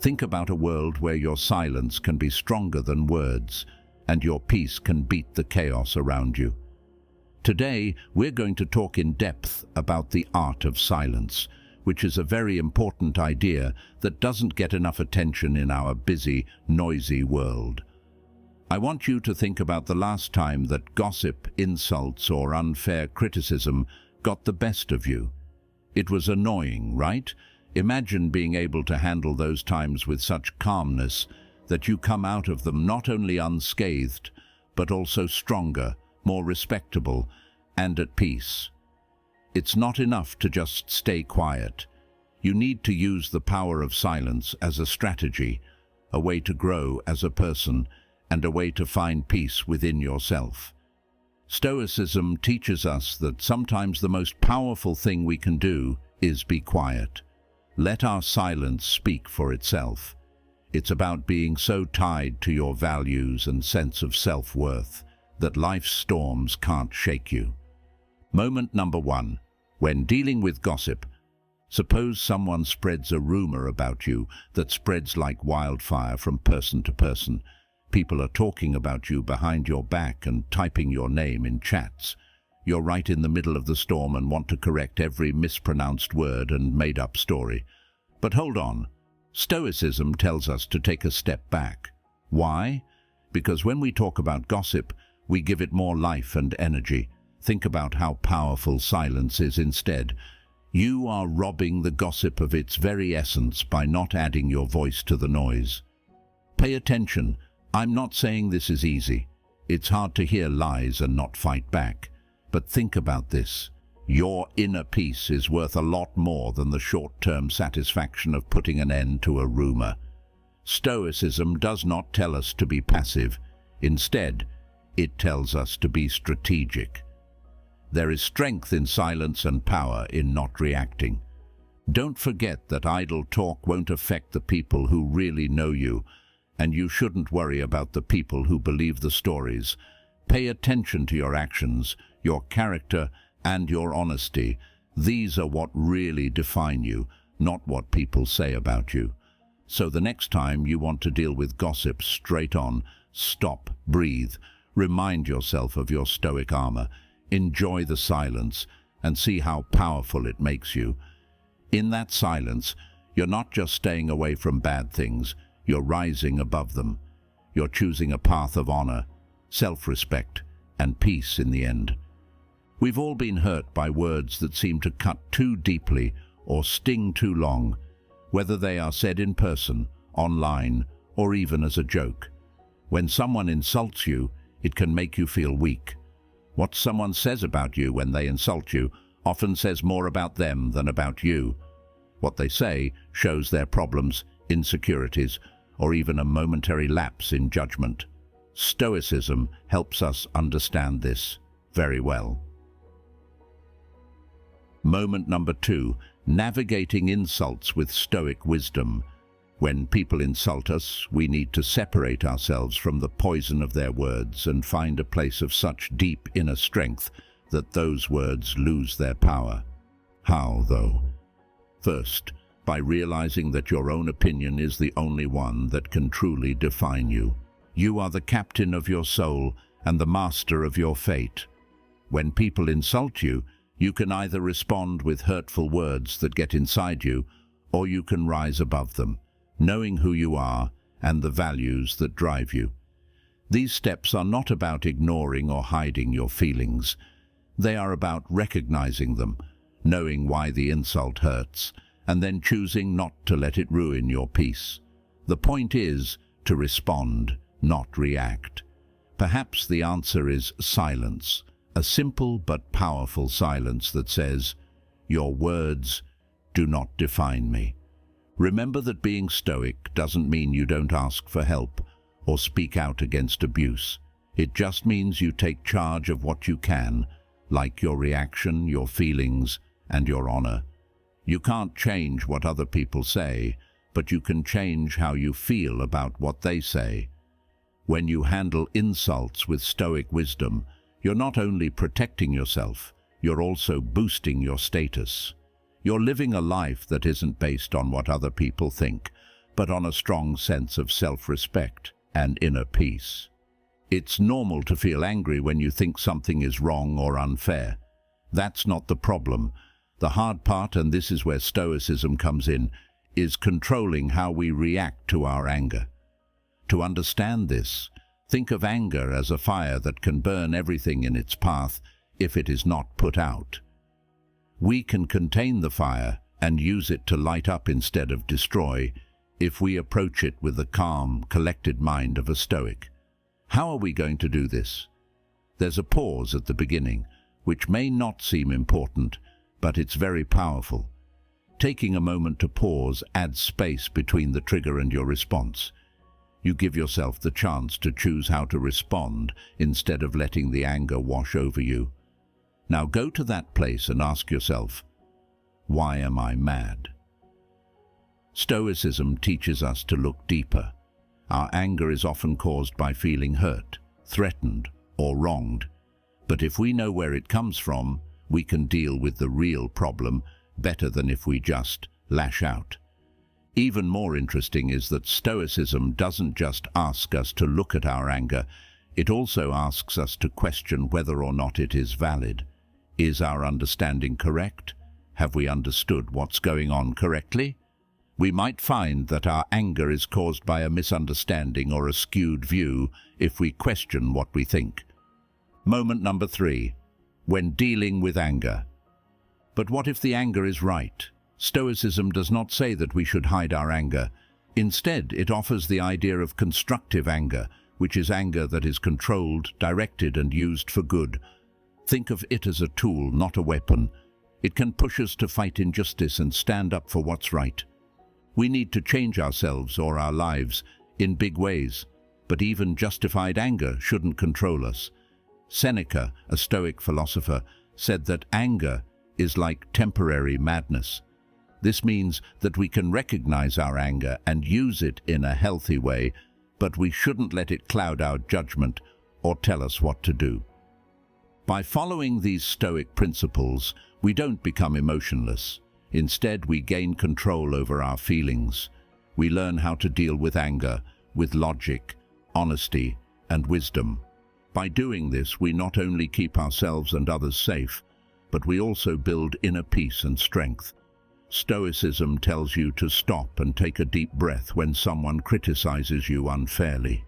Think about a world where your silence can be stronger than words, and your peace can beat the chaos around you. Today, we're going to talk in depth about the art of silence, which is a very important idea that doesn't get enough attention in our busy, noisy world. I want you to think about the last time that gossip, insults, or unfair criticism got the best of you. It was annoying, right? Imagine being able to handle those times with such calmness that you come out of them not only unscathed, but also stronger, more respectable, and at peace. It's not enough to just stay quiet. You need to use the power of silence as a strategy, a way to grow as a person, and a way to find peace within yourself. Stoicism teaches us that sometimes the most powerful thing we can do is be quiet. Let our silence speak for itself. It's about being so tied to your values and sense of self-worth that life's storms can't shake you. Moment number 1. When dealing with gossip, suppose someone spreads a rumor about you that spreads like wildfire from person to person. People are talking about you behind your back and typing your name in chats. You're right in the middle of the storm and want to correct every mispronounced word and made-up story. But hold on. Stoicism tells us to take a step back. Why? Because when we talk about gossip, we give it more life and energy. Think about how powerful silence is instead. You are robbing the gossip of its very essence by not adding your voice to the noise. Pay attention. I'm not saying this is easy. It's hard to hear lies and not fight back. But think about this. Your inner peace is worth a lot more than the short-term satisfaction of putting an end to a rumor. Stoicism does not tell us to be passive. Instead, it tells us to be strategic. There is strength in silence and power in not reacting. Don't forget that idle talk won't affect the people who really know you, and you shouldn't worry about the people who believe the stories. Pay attention to your actions, your character, and your honesty. These are what really define you, not what people say about you. So the next time you want to deal with gossip straight on, stop, breathe, remind yourself of your stoic armor, enjoy the silence, and see how powerful it makes you. In that silence, you're not just staying away from bad things, you're rising above them. You're choosing a path of honor, self-respect, and peace in the end. We've all been hurt by words that seem to cut too deeply or sting too long, whether they are said in person, online, or even as a joke. When someone insults you, it can make you feel weak. What someone says about you when they insult you often says more about them than about you. What they say shows their problems, insecurities, or even a momentary lapse in judgment. Stoicism helps us understand this very well. Moment number 2, navigating insults with stoic wisdom. When people insult us, we need to separate ourselves from the poison of their words and find a place of such deep inner strength that those words lose their power. How, though? First, by realizing that your own opinion is the only one that can truly define you. You are the captain of your soul and the master of your fate. When people insult you, you can either respond with hurtful words that get inside you, or you can rise above them, knowing who you are and the values that drive you. These steps are not about ignoring or hiding your feelings. They are about recognizing them, knowing why the insult hurts, and then choosing not to let it ruin your peace. The point is to respond, not react. Perhaps the answer is silence, a simple but powerful silence that says, "Your words do not define me." Remember that being stoic doesn't mean you don't ask for help or speak out against abuse. It just means you take charge of what you can, like your reaction, your feelings, and your honor. You can't change what other people say, but you can change how you feel about what they say. When you handle insults with stoic wisdom, you're not only protecting yourself, you're also boosting your status. You're living a life that isn't based on what other people think, but on a strong sense of self-respect and inner peace. It's normal to feel angry when you think something is wrong or unfair. That's not the problem. The hard part, and this is where Stoicism comes in, is controlling how we react to our anger. To understand this, think of anger as a fire that can burn everything in its path if it is not put out. We can contain the fire and use it to light up instead of destroy if we approach it with the calm, collected mind of a Stoic. How are we going to do this? There's a pause at the beginning, which may not seem important, but it's very powerful. Taking a moment to pause adds space between the trigger and your response. You give yourself the chance to choose how to respond instead of letting the anger wash over you. Now go to that place and ask yourself, why am I mad? Stoicism teaches us to look deeper. Our anger is often caused by feeling hurt, threatened, or wronged. But if we know where it comes from, we can deal with the real problem better than if we just lash out. Even more interesting is that Stoicism doesn't just ask us to look at our anger, it also asks us to question whether or not it is valid. Is our understanding correct? Have we understood what's going on correctly? We might find that our anger is caused by a misunderstanding or a skewed view if we question what we think. Moment number 3. When dealing with anger. But what if the anger is right? Stoicism does not say that we should hide our anger. Instead, it offers the idea of constructive anger, which is anger that is controlled, directed, and used for good. Think of it as a tool, not a weapon. It can push us to fight injustice and stand up for what's right. We need to change ourselves or our lives in big ways, but even justified anger shouldn't control us. Seneca, a Stoic philosopher, said that anger is like temporary madness. This means that we can recognize our anger and use it in a healthy way, but we shouldn't let it cloud our judgment or tell us what to do. By following these Stoic principles, we don't become emotionless. Instead, we gain control over our feelings. We learn how to deal with anger with logic, honesty, and wisdom. By doing this, we not only keep ourselves and others safe, but we also build inner peace and strength. Stoicism tells you to stop and take a deep breath when someone criticizes you unfairly.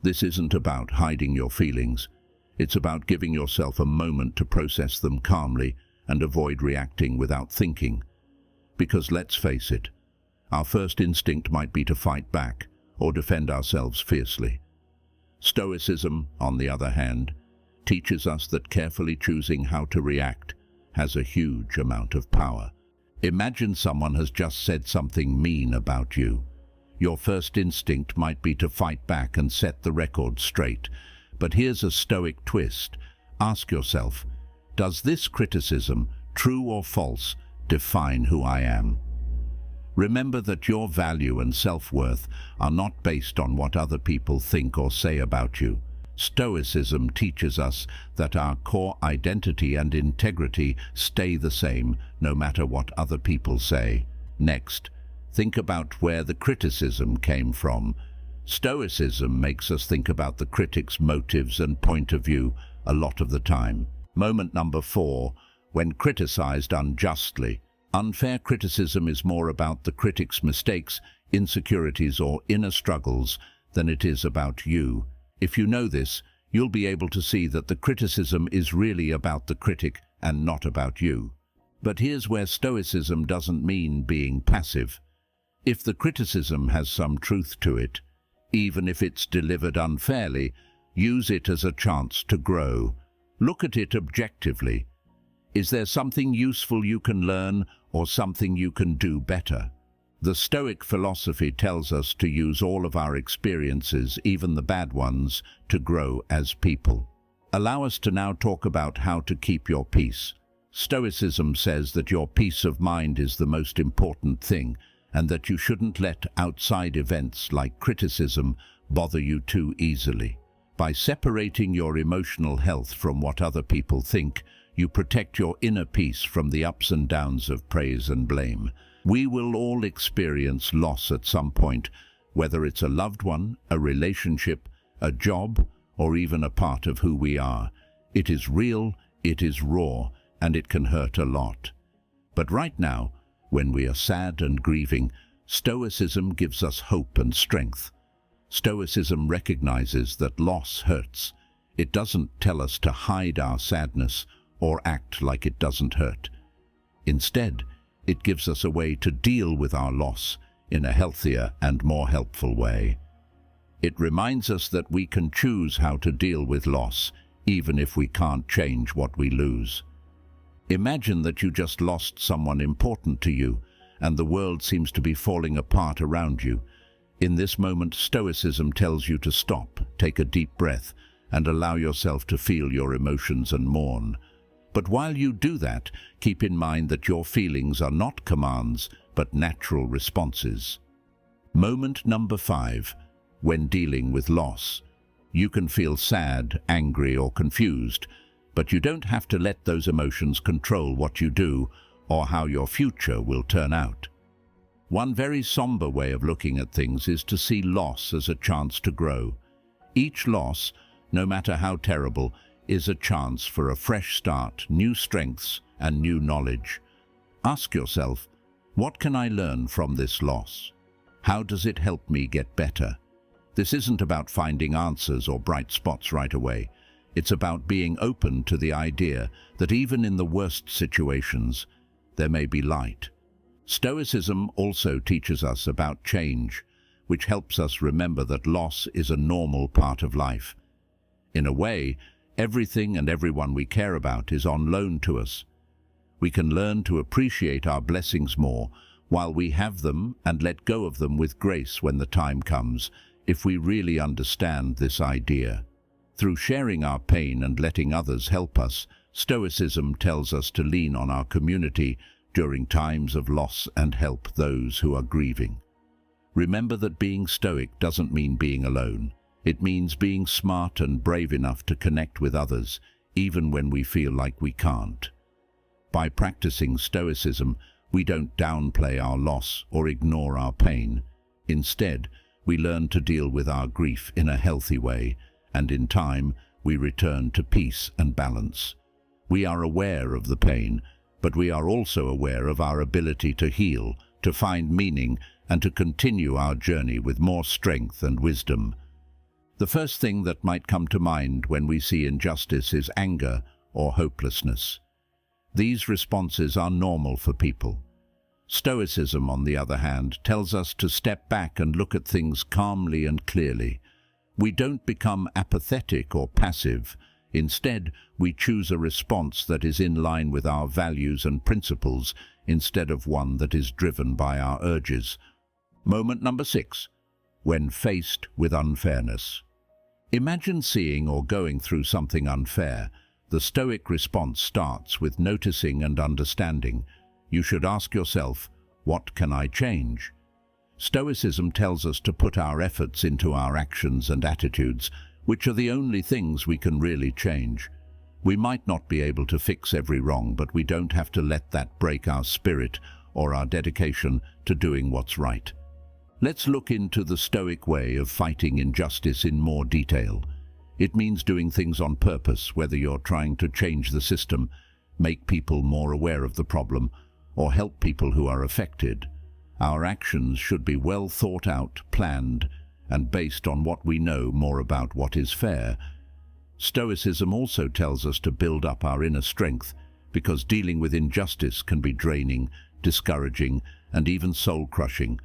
This isn't about hiding your feelings. It's about giving yourself a moment to process them calmly and avoid reacting without thinking. Because let's face it, our first instinct might be to fight back or defend ourselves fiercely. Stoicism, on the other hand, teaches us that carefully choosing how to react has a huge amount of power. Imagine someone has just said something mean about you. Your first instinct might be to fight back and set the record straight. But here's a Stoic twist. Ask yourself, does this criticism, true or false, define who I am? Remember that your value and self-worth are not based on what other people think or say about you. Stoicism teaches us that our core identity and integrity stay the same, no matter what other people say. Next, think about where the criticism came from. Stoicism makes us think about the critic's motives and point of view a lot of the time. Moment number 4, when criticized unjustly. Unfair criticism is more about the critic's mistakes, insecurities, or inner struggles than it is about you. If you know this, you'll be able to see that the criticism is really about the critic and not about you. But here's where Stoicism doesn't mean being passive. If the criticism has some truth to it, even if it's delivered unfairly, use it as a chance to grow. Look at it objectively. Is there something useful you can learn or something you can do better? The Stoic philosophy tells us to use all of our experiences, even the bad ones, to grow as people. Allow us to now talk about how to keep your peace. Stoicism says that your peace of mind is the most important thing, and that you shouldn't let outside events like criticism bother you too easily. By separating your emotional health from what other people think, you protect your inner peace from the ups and downs of praise and blame. We will all experience loss at some point, whether it's a loved one, a relationship, a job, or even a part of who we are. It is real, it is raw, and it can hurt a lot. But right now, when we are sad and grieving, Stoicism gives us hope and strength. Stoicism recognizes that loss hurts. It doesn't tell us to hide our sadness or act like it doesn't hurt. Instead, it gives us a way to deal with our loss in a healthier and more helpful way. It reminds us that we can choose how to deal with loss, even if we can't change what we lose. Imagine that you just lost someone important to you, and the world seems to be falling apart around you. In this moment, Stoicism tells you to stop, take a deep breath, and allow yourself to feel your emotions and mourn. But while you do that, keep in mind that your feelings are not commands, but natural responses. Moment number 5. When dealing with loss. You can feel sad, angry, or confused, but you don't have to let those emotions control what you do or how your future will turn out. One very somber way of looking at things is to see loss as a chance to grow. Each loss, no matter how terrible, is a chance for a fresh start, new strengths, and new knowledge. Ask yourself, what can I learn from this loss? How does it help me get better? This isn't about finding answers or bright spots right away. It's about being open to the idea that even in the worst situations, there may be light. Stoicism also teaches us about change, which helps us remember that loss is a normal part of life. In a way, everything and everyone we care about is on loan to us. We can learn to appreciate our blessings more while we have them and let go of them with grace when the time comes, if we really understand this idea. Through sharing our pain and letting others help us, Stoicism tells us to lean on our community during times of loss and help those who are grieving. Remember that being Stoic doesn't mean being alone. It means being smart and brave enough to connect with others, even when we feel like we can't. By practicing Stoicism, we don't downplay our loss or ignore our pain. Instead, we learn to deal with our grief in a healthy way, and in time, we return to peace and balance. We are aware of the pain, but we are also aware of our ability to heal, to find meaning, and to continue our journey with more strength and wisdom. The first thing that might come to mind when we see injustice is anger or hopelessness. These responses are normal for people. Stoicism, on the other hand, tells us to step back and look at things calmly and clearly. We don't become apathetic or passive. Instead, we choose a response that is in line with our values and principles instead of one that is driven by our urges. Moment number 6. When faced with unfairness. Imagine seeing or going through something unfair. The Stoic response starts with noticing and understanding. You should ask yourself, what can I change? Stoicism tells us to put our efforts into our actions and attitudes, which are the only things we can really change. We might not be able to fix every wrong, but we don't have to let that break our spirit or our dedication to doing what's right. Let's look into the Stoic way of fighting injustice in more detail. It means doing things on purpose, whether you're trying to change the system, make people more aware of the problem, or help people who are affected. Our actions should be well thought out, planned, and based on what we know more about what is fair. Stoicism also tells us to build up our inner strength, because dealing with injustice can be draining, discouraging, and even soul-crushing.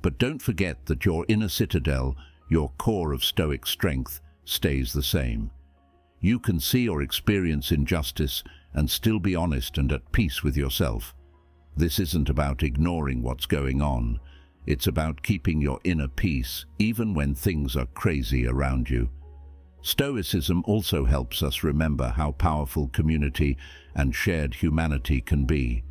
But don't forget that your inner citadel, your core of Stoic strength, stays the same. You can see or experience injustice and still be honest and at peace with yourself. This isn't about ignoring what's going on. It's about keeping your inner peace, even when things are crazy around you. Stoicism also helps us remember how powerful community and shared humanity can be.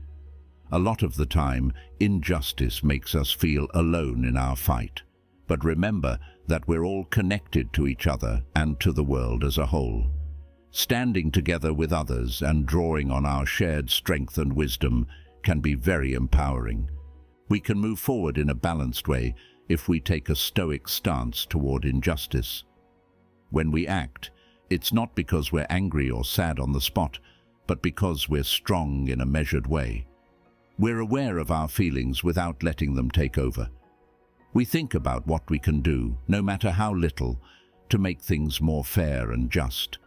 A lot of the time, injustice makes us feel alone in our fight. But remember that we're all connected to each other and to the world as a whole. Standing together with others and drawing on our shared strength and wisdom can be very empowering. We can move forward in a balanced way if we take a Stoic stance toward injustice. When we act, it's not because we're angry or sad on the spot, but because we're strong in a measured way. We're aware of our feelings without letting them take over. We think about what we can do, no matter how little, to make things more fair and just.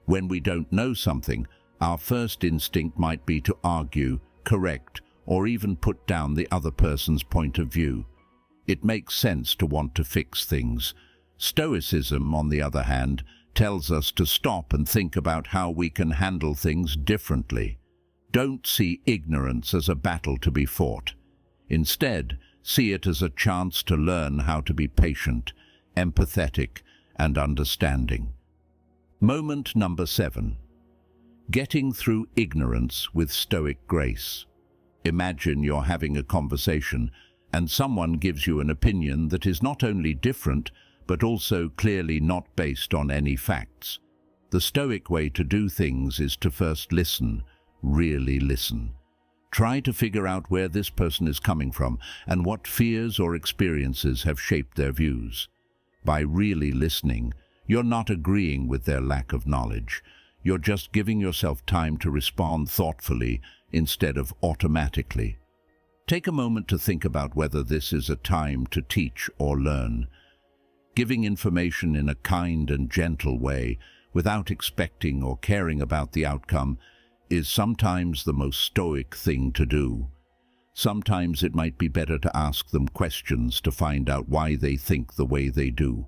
When we don't know something, our first instinct might be to argue, correct, or even put down the other person's point of view. It makes sense to want to fix things. Stoicism, on the other hand, tells us to stop and think about how we can handle things differently. Don't see ignorance as a battle to be fought. Instead, see it as a chance to learn how to be patient, empathetic, and understanding. Moment number 7. Getting through ignorance with Stoic grace. Imagine you're having a conversation and someone gives you an opinion that is not only different, but also clearly not based on any facts. The Stoic way to do things is to first listen, really listen. Try to figure out where this person is coming from and what fears or experiences have shaped their views. By really listening, you're not agreeing with their lack of knowledge. You're just giving yourself time to respond thoughtfully instead of automatically. Take a moment to think about whether this is a time to teach or learn. Giving information in a kind and gentle way, without expecting or caring about the outcome, is sometimes the most Stoic thing to do. Sometimes it might be better to ask them questions to find out why they think the way they do,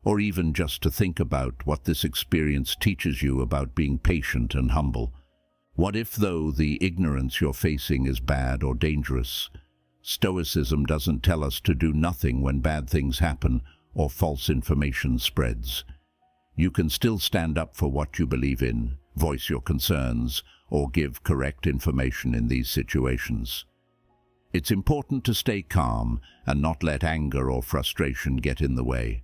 or even just to think about what this experience teaches you about being patient and humble. What if, though, the ignorance you're facing is bad or dangerous? Stoicism doesn't tell us to do nothing when bad things happen or false information spreads. You can still stand up for what you believe in, voice your concerns, or give correct information in these situations. It's important to stay calm and not let anger or frustration get in the way.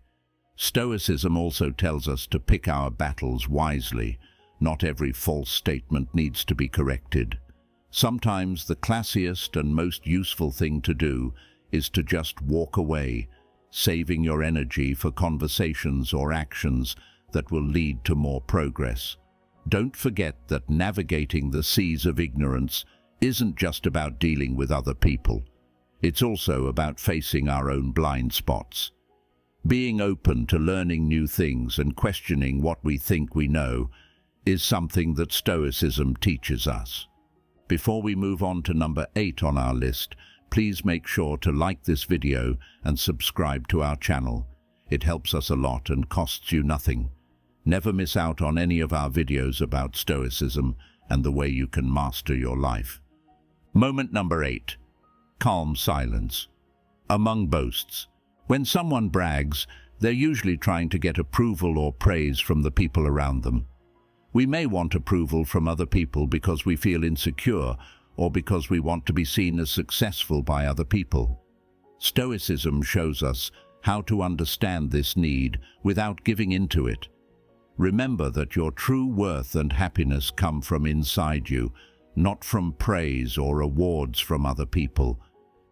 Stoicism also tells us to pick our battles wisely. Not every false statement needs to be corrected. Sometimes the classiest and most useful thing to do is to just walk away, saving your energy for conversations or actions that will lead to more progress. Don't forget that navigating the seas of ignorance isn't just about dealing with other people. It's also about facing our own blind spots. Being open to learning new things and questioning what we think we know is something that Stoicism teaches us. Before we move on to number 8 on our list, please make sure to like this video and subscribe to our channel. It helps us a lot and costs you nothing. Never miss out on any of our videos about Stoicism and the way you can master your life. Moment number 8. Calm silence. Among boasts. When someone brags, they're usually trying to get approval or praise from the people around them. We may want approval from other people because we feel insecure or because we want to be seen as successful by other people. Stoicism shows us how to understand this need without giving in to it. Remember that your true worth and happiness come from inside you, not from praise or awards from other people.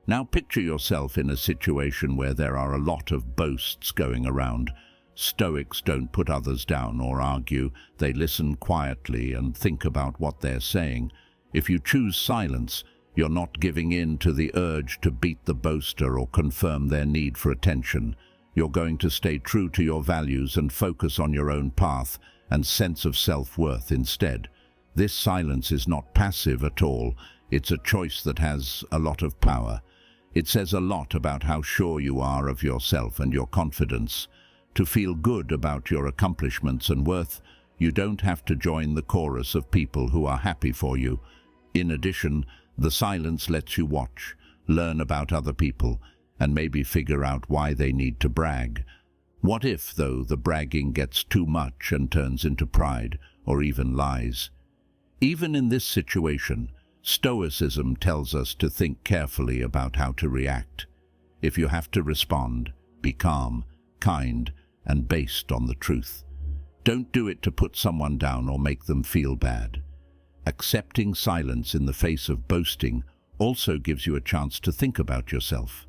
Now picture yourself in a situation where there are a lot of boasts going around. Stoics don't put others down or argue. They listen quietly and think about what they're saying. If you choose silence, you're not giving in to the urge to beat the boaster or confirm their need for attention. You're going to stay true to your values and focus on your own path and sense of self-worth instead. This silence is not passive at all. It's a choice that has a lot of power. It says a lot about how sure you are of yourself and your confidence. To feel good about your accomplishments and worth, you don't have to join the chorus of people who are happy for you. In addition, the silence lets you watch, learn about other people, and maybe figure out why they need to brag. What if, though, the bragging gets too much and turns into pride or even lies? Even in this situation, Stoicism tells us to think carefully about how to react. If you have to respond, be calm, kind, and based on the truth. Don't do it to put someone down or make them feel bad. Accepting silence in the face of boasting also gives you a chance to think about yourself.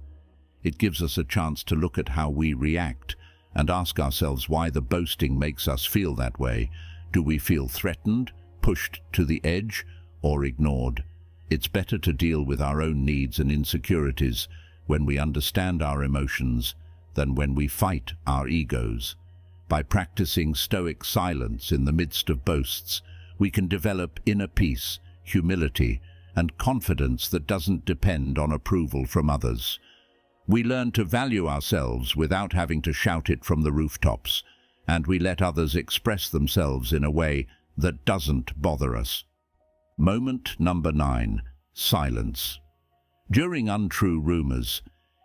It gives us a chance to look at how we react and ask ourselves why the boasting makes us feel that way. Do we feel threatened, pushed to the edge, or ignored? It's better to deal with our own needs and insecurities when we understand our emotions than when we fight our egos. By practicing Stoic silence in the midst of boasts, we can develop inner peace, humility, and confidence that doesn't depend on approval from others. We learn to value ourselves without having to shout it from the rooftops, and we let others express themselves in a way that doesn't bother us. Moment number 9. Silence. During untrue rumors,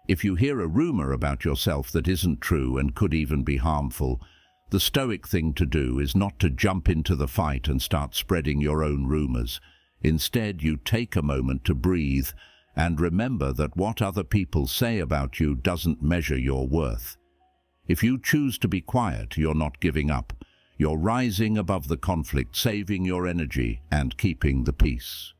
if you hear a rumor about yourself that isn't true and could even be harmful, the Stoic thing to do is not to jump into the fight and start spreading your own rumors. Instead, you take a moment to breathe and remember that what other people say about you doesn't measure your worth. If you choose to be quiet, you're not giving up. You're rising above the conflict, saving your energy and keeping the peace.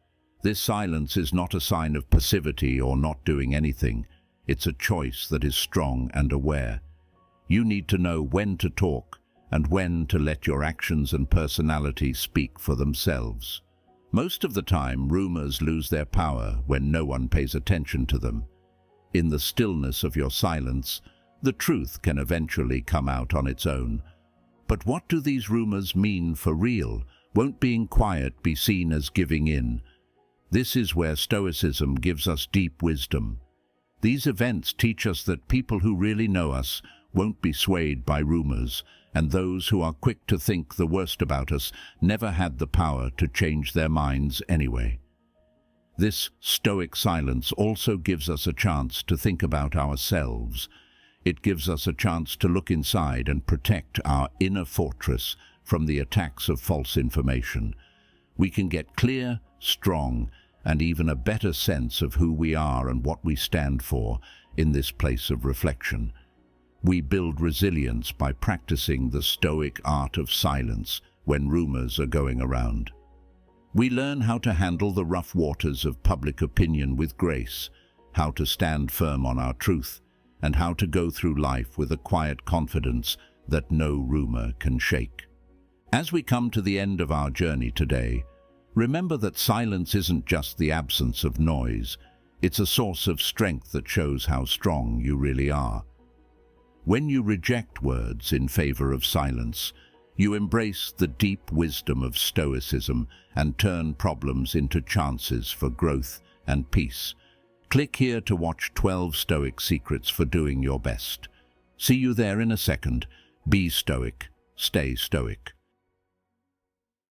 This silence is not a sign of passivity or not doing anything. It's a choice that is strong and aware. You need to know when to talk and when to let your actions and personality speak for themselves. Most of the time, rumors lose their power when no one pays attention to them. In the stillness of your silence, the truth can eventually come out on its own. But what do these rumors mean for real? Won't being quiet be seen as giving in? This is where Stoicism gives us deep wisdom. These events teach us that people who really know us won't be swayed by rumors, and those who are quick to think the worst about us never had the power to change their minds anyway. This Stoic silence also gives us a chance to think about ourselves. It gives us a chance to look inside and protect our inner fortress from the attacks of false information. We can get clear, strong, and even a better sense of who we are and what we stand for in this place of reflection. We build resilience by practicing the Stoic art of silence when rumors are going around. We learn how to handle the rough waters of public opinion with grace, how to stand firm on our truth, and how to go through life with a quiet confidence that no rumor can shake. As we come to the end of our journey today, remember that silence isn't just the absence of noise. It's a source of strength that shows how strong you really are. When you reject words in favor of silence, you embrace the deep wisdom of Stoicism and turn problems into chances for growth and peace. Click here to watch 12 Stoic secrets for doing your best. See you there in a second. Be Stoic. Stay Stoic.